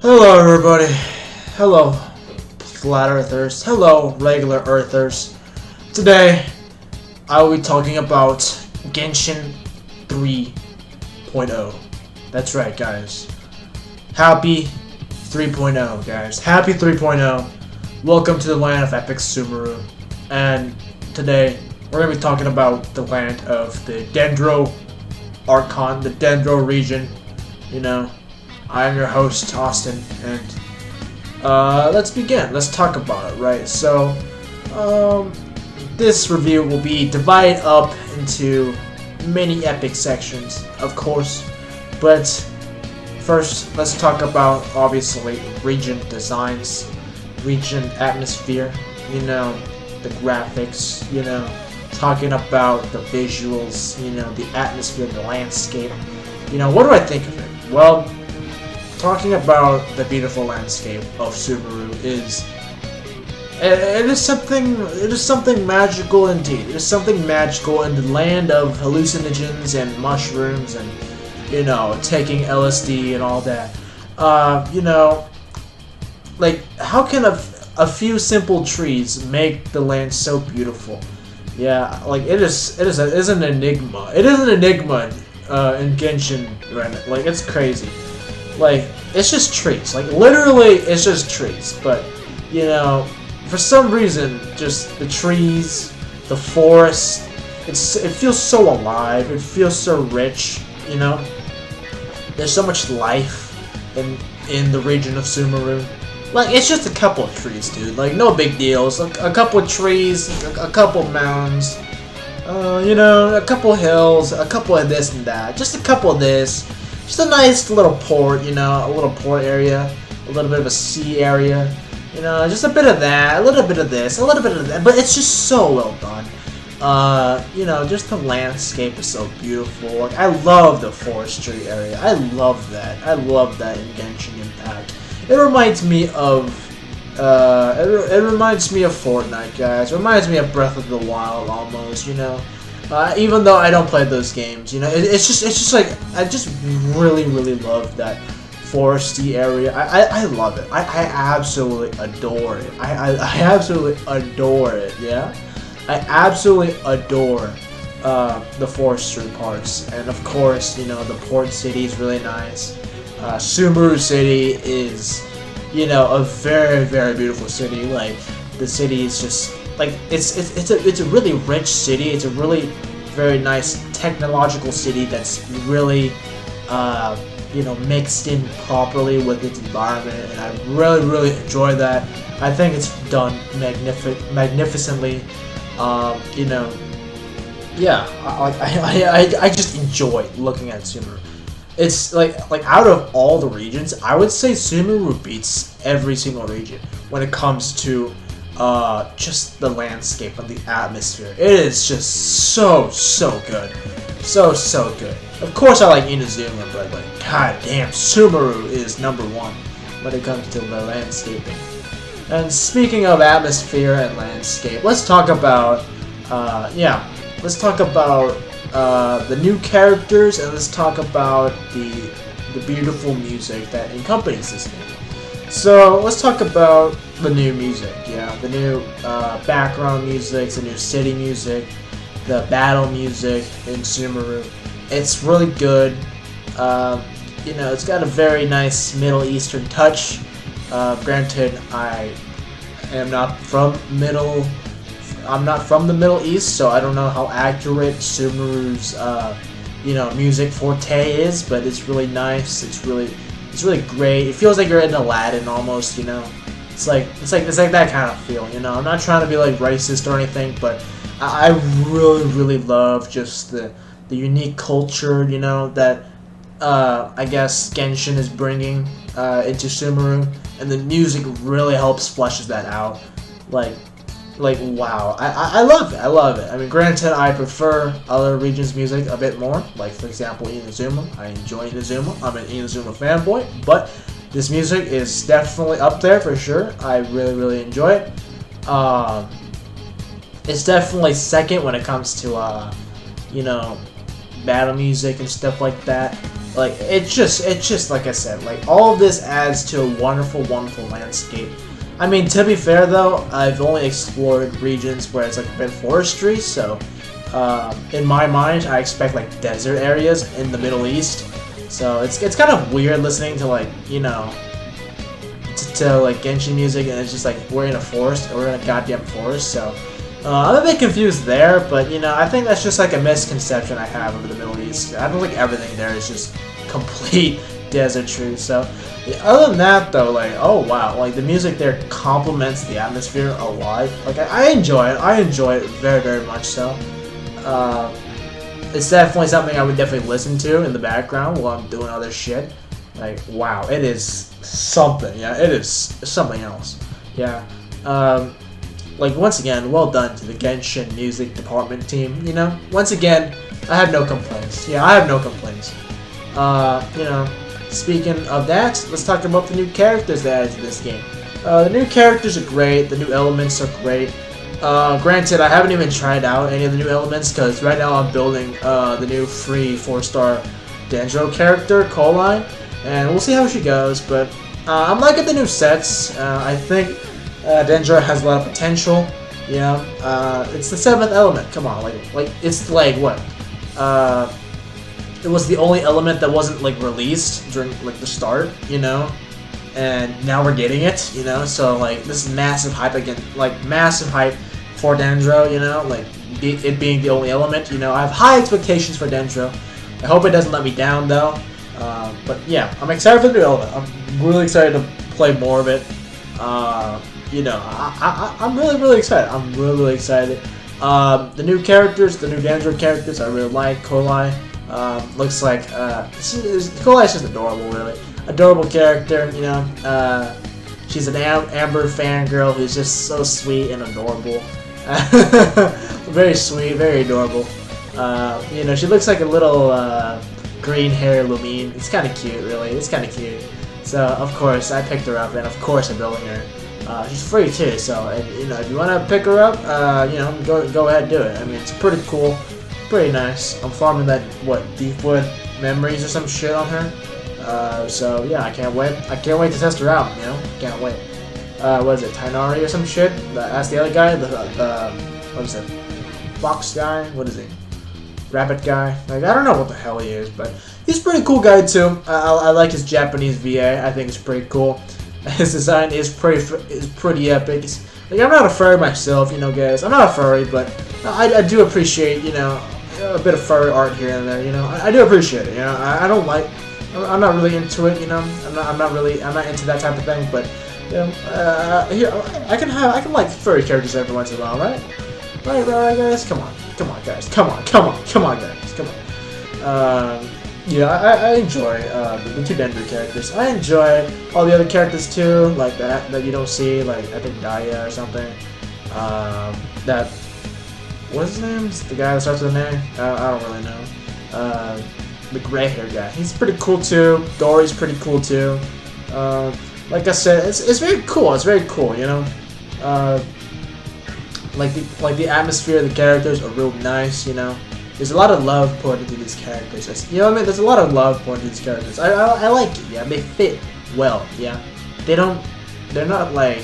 Hello everybody, hello flat earthers, hello regular earthers. Today I will be talking about Genshin 3.0. That's right guys, happy 3.0 guys, happy 3.0. Welcome to the land of epic Sumeru. And today we're going to be talking about the land of the Dendro Archon, the Dendro region, you know. I'm your host, Austin, and let's begin. Let's talk about it, right? So, this review will be divided up into many epic sections, of course, but first, let's talk about, obviously, region designs, region atmosphere, you know, the graphics, you know, talking about the visuals, you know, the atmosphere, the landscape. You know, what do I think of it? Well, talking about the beautiful landscape of Sumeru it is something magical indeed. It is something magical in the land of hallucinogens and mushrooms and, you know, taking LSD and all that. You know, like, how can a few simple trees make the land so beautiful? Yeah, like it is an enigma. It is an enigma in Genshin, right? Like, it's crazy. Like, it's just trees. Like, literally, it's just trees. But, you know, for some reason, just the trees, the forest, it feels so alive. It feels so rich, you know? There's so much life in the region of Sumeru. Like, it's just a couple of trees, dude. Like, no big deals. Like, a couple of trees, a couple of mountains, you know, a couple of hills, a couple of this and that. Just a couple of this. Just a nice little port, you know, a little port area, a little bit of a sea area, you know, just a bit of that, a little bit of this, a little bit of that, but it's just so well done. You know, just the landscape is so beautiful. Like, I love the forestry area. I love that. I love that in Genshin Impact. It reminds me of, it reminds me of Fortnite, guys. It reminds me of Breath of the Wild almost, you know. Even though I don't play those games, you know, it's just like, I just really love that foresty area. I love it. I absolutely adore it. I absolutely adore it, yeah? I absolutely adore the forestry parts. And of course, you know, the port city is really nice. Sumeru City is, you know, a very beautiful city. Like, the city is just, like, it's a really rich city. It's a really very nice technological city that's really you know, mixed in properly with its environment, and I really enjoy that. I think it's done magnificently. You know, yeah, I just enjoy looking at Sumeru. It's like out of all the regions, I would say Sumeru beats every single region when it comes to just the landscape and the atmosphere. It is just so good. So good. Of course I like Inazuma, but like, god damn, Sumeru is number one when it comes to the landscaping. And speaking of atmosphere and landscape, let's talk about, let's talk about the new characters, and let's talk about the beautiful music that accompanies this game. So let's talk about the new music, yeah, the new background music, the new city music, the battle music in Sumeru. It's really good. You know, it's got a very nice Middle Eastern touch. Granted, I'm not from the Middle East, so I don't know how accurate Sumeru's you know, music forte is, but it's really nice. It's really great. It feels like you're in Aladdin almost, you know. It's like that kind of feel, you know. I'm not trying to be like racist or anything, but I really love just the unique culture, you know, that I guess Genshin is bringing into Sumeru, and the music really helps fleshes that out. Like wow, I love it. I mean, granted, I prefer other regions' music a bit more. Like, for example, Inazuma. I enjoy Inazuma. I'm an Inazuma fanboy, but this music is definitely up there for sure. I really enjoy it. It's definitely second when it comes to you know, battle music and stuff like that. Like it's just like I said, like all of this adds to a wonderful, wonderful landscape. I mean, to be fair though, I've only explored regions where it's like a bit forestry, so in my mind, I expect like desert areas in the Middle East. So it's kind of weird listening to like to like Genshin music, and it's just like we're in a forest, or we're in a goddamn forest. So I'm a bit confused there, but I think that's just like a misconception I have of the Middle East. I don't think everything there is just complete desertry. So other than that though, like oh wow, like the music there complements the atmosphere a lot. Like I enjoy it. I enjoy it very, very much so. It's definitely something I would definitely listen to in the background while I'm doing other shit. Like wow, it is something. Yeah, it is something else. Yeah. Like once again, well done to the Genshin music department team. Once again, I have no complaints. Yeah, I have no complaints. Speaking of that, let's talk about the new characters they added to this game. The new characters are great. The new elements are great. Granted, I haven't even tried out any of the new elements because right now I'm building the new free 4-star Dendro character, Coline, and we'll see how she goes. But I'm liking the new sets. I think Dendro has a lot of potential. It's the 7th element. Come on, like it's like what? It was the only element that wasn't like released during like the start, and now we're getting it, So like this is massive hype again, like massive hype for Dendro, like it being the only element. I have high expectations for Dendro. I hope it doesn't let me down though. But yeah, I'm excited for the new element. I'm really excited to play more of it. I'm really excited. I'm really excited. The new characters, the new Dendro characters, I really like. Coline looks like Coline's just adorable, really. Adorable character, she's an Amber fangirl who's just so sweet and adorable. Very sweet, very adorable. She looks like a little green hair Lumine. It's kind of cute, really. It's kind of cute. So of course I picked her up, and of course I'm building her. She's free too, so if you want to pick her up, go ahead and do it. I mean, it's pretty cool, pretty nice. I'm farming that Deepwood memories or some shit on her. So yeah, I can't wait. I can't wait to test her out. Can't wait. What is it, Tainari or some shit? That's the other guy. The what is it? Fox guy. What is he? Rabbit guy. Like I don't know what the hell he is, but he's a pretty cool guy too. I like his Japanese VA. I think it's pretty cool. His design is pretty epic. Like I'm not a furry myself, guys. I'm not a furry, but I do appreciate a bit of furry art here and there. I do appreciate it. I don't like. I'm not really into it. I'm not into that type of thing. But here I can like furry characters every once in a while, right? Right, guys. Come on, guys. Come on, guys. Come on. I enjoy the 2 Dendro characters. I enjoy all the other characters too, like that you don't see, like I think Daya or something. What's his name? The guy that starts with a name? I don't really know. The gray hair guy. He's pretty cool too. Dory's pretty cool too. Like I said, it's very cool. It's very cool. Like the atmosphere of the characters are real nice. There's a lot of love poured into these characters. There's a lot of love poured into these characters. I like it. Yeah, they fit well. Yeah, they're not like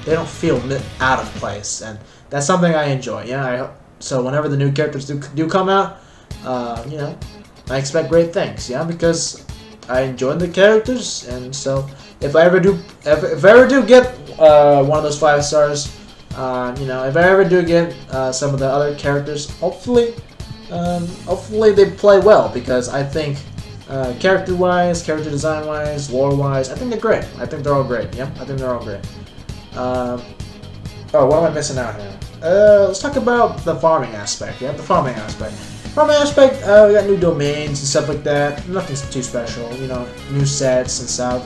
they don't feel out of place, and that's something I enjoy. Yeah, so whenever the new characters do come out, I expect great things. Yeah, because I enjoy the characters, and so if I ever do get one of those 5 stars. If I ever do get some of the other characters, hopefully they play well, because I think character-wise, character design-wise, lore-wise, I think they're great. I think they're all great. Yeah, I think they're all great. What am I missing out here? Let's talk about the farming aspect. Yeah, the farming aspect. We got new domains and stuff like that. Nothing too special. New sets and stuff.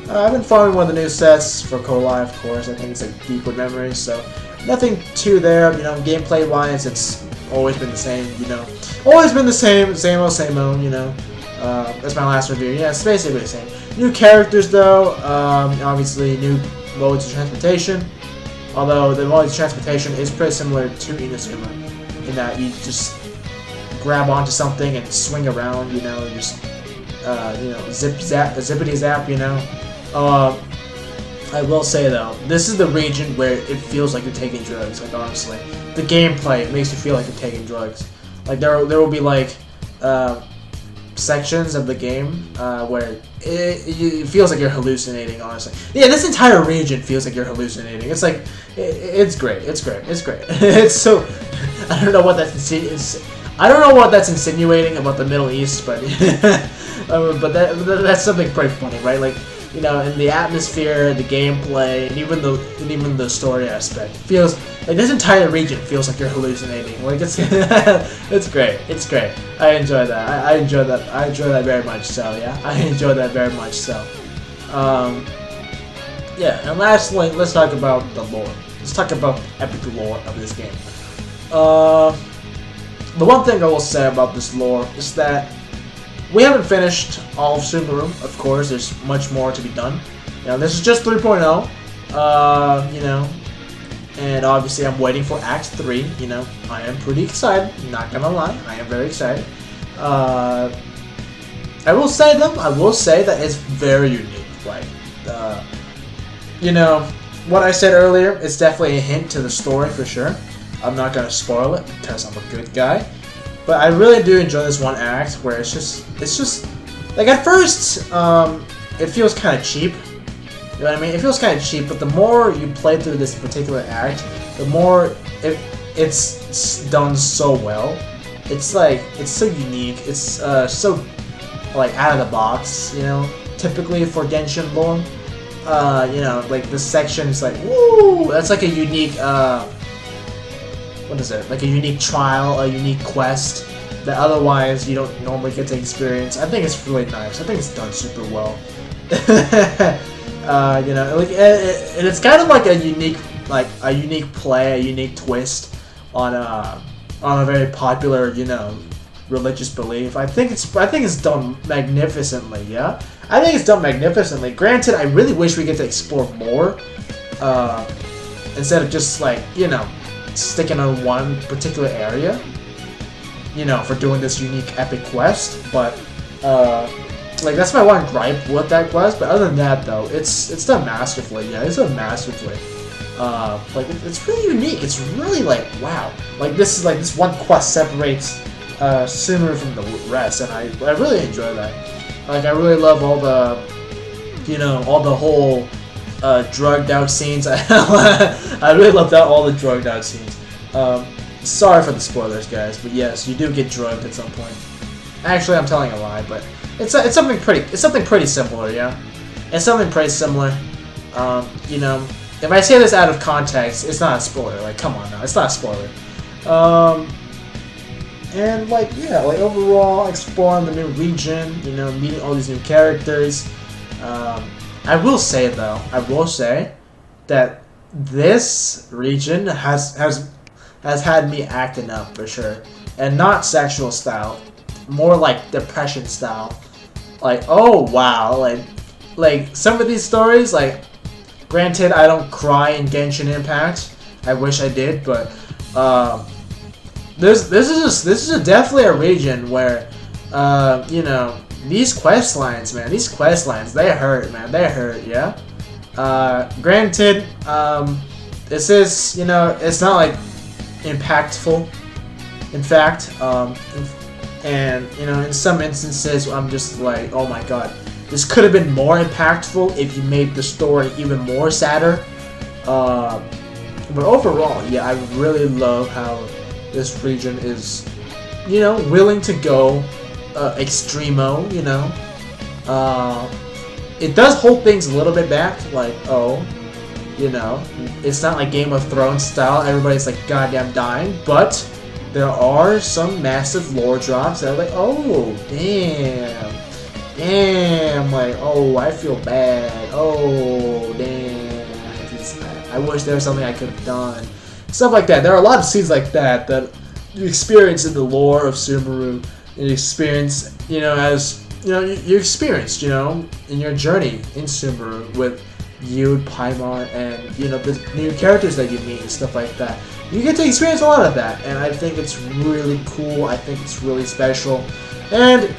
I've been farming one of the new sets for Coline, of course. I think it's like Deepwood Memories, so nothing too there. Gameplay wise, it's always been the same. Always been the same old. That's my last review. Yeah, it's basically the same. New characters though. Obviously new modes of transportation. Although the modes of transportation is pretty similar to Inazuma, in that you just grab onto something and swing around. Just you know, zippity zap, you know. I will say though, this is the region where it feels like you're taking drugs. Like honestly, the gameplay makes you feel like you're taking drugs. Like there will be like sections of the game where it feels like you're hallucinating. Honestly, yeah, this entire region feels like you're hallucinating. It's like it's great. It's great. It's great. It's so I don't know what I don't know what that's insinuating about the Middle East, but but that's something pretty funny, right? Like, you know, in the atmosphere, the gameplay, and even the story aspect, feels like this entire region feels like you're hallucinating. Like it's it's great. It's great. I enjoy that. I enjoy that. I enjoy that very much. So yeah, I enjoy that very much. So yeah. And lastly, let's talk about the lore. Let's talk about the epic lore of this game. The one thing I will say about this lore is that we haven't finished all of Sumeru, of course. There's much more to be done. You know, this is just 3.0. You know, and obviously I'm waiting for Act 3. You know, I am pretty excited. Not gonna lie, I am very excited. I will say though, I will say that it's very unique. Like, you know, what I said earlier, it's definitely a hint to the story for sure. I'm not gonna spoil it because I'm a good guy. But I really do enjoy this one act where it's just like at first it feels kind of cheap. You know what I mean? It feels kind of cheap, but the more you play through this particular act, the more it's done so well. It's like it's so unique. It's so like out of the box. You know, typically for Genshin lore, you know, like this section is like woo. That's like a unique. What is it? Like a unique trial, a unique quest that otherwise you don't normally get to experience. I think it's really nice. I think it's done super well. You know, like, and it's kind of like a unique play, a unique twist on a very popular, you know, religious belief. I think it's done magnificently. Yeah, I think it's done magnificently. Granted, I really wish we get to explore more instead of just like, you know, sticking on one particular area, you know, for doing this unique epic quest. But like that's my one gripe with that quest. But other than that, though, it's done masterfully. Yeah, it's done masterfully. Like it's really unique. It's really like wow. Like this one quest separates Sumeru from the rest, and I really enjoy that. Like I really love all the, you know, all the whole drugged out scenes. I really love that, all the drugged out scenes. Sorry for the spoilers, guys, but yes, you do get drugged at some point. Actually, I'm telling a lie, but it's something pretty similar, yeah. It's something pretty similar. You know, if I say this out of context, it's not a spoiler. Like, come on now, it's not a spoiler. And like, yeah, like overall, exploring the new region, you know, meeting all these new characters. I will say though, that this region has had me acting up for sure, and not sexual style, more like depression style. Like, oh wow, like some of these stories, like, granted I don't cry in Genshin Impact. I wish I did, but this is definitely a region where you know, these quest lines, man, they hurt, man, they hurt, yeah. Granted, this is, you know, it's not like impactful, in fact, and you know, in some instances, I'm just like, oh my god, this could have been more impactful if you made the story even more sadder. But overall, yeah, I really love how this region is, you know, willing to go extremo, you know. It does hold things a little bit back, like, oh, you know, it's not like Game of Thrones style, everybody's like goddamn dying, but there are some massive lore drops that are like, oh, damn, like, oh, I feel bad, oh, damn, I wish there was something I could have done, stuff like that. There are a lot of scenes like that you experience in the lore of Sumeru, you experience, you know, as, you know, you experienced, you know, in your journey in Sumeru with Yude, Paimon, and, you know, the new characters that you meet and stuff like that. You get to experience a lot of that, and I think it's really cool. I think it's really special, and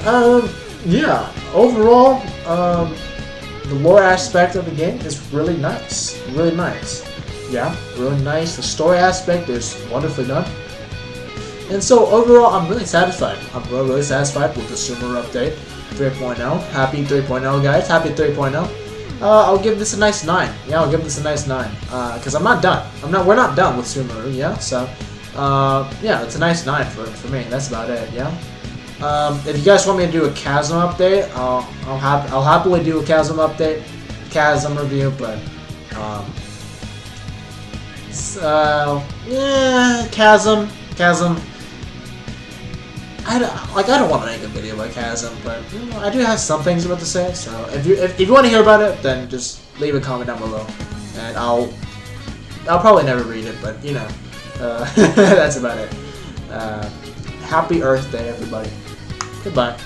yeah, overall, the lore aspect of the game is really nice. Really nice. Yeah, really nice. The story aspect is wonderfully done. And so overall, I'm really satisfied. I'm really satisfied with the Sumeru update 3.0. Happy 3.0, guys. Happy 3.0. I'll give this a nice 9. Yeah, I'll give this a nice 9. Because I'm not done. We're not done with Sumeru, yeah? So, yeah, it's a nice 9 for me. That's about it, yeah? If you guys want me to do a Chasm update, I'll happily do a Chasm update, Chasm review, but, yeah, Chasm. I don't want to make a video about Chasm, but you know, I do have some things about to say. So if you want to hear about it, then just leave a comment down below, and I'll probably never read it, but you know, that's about it. Happy Earth Day, everybody. Goodbye.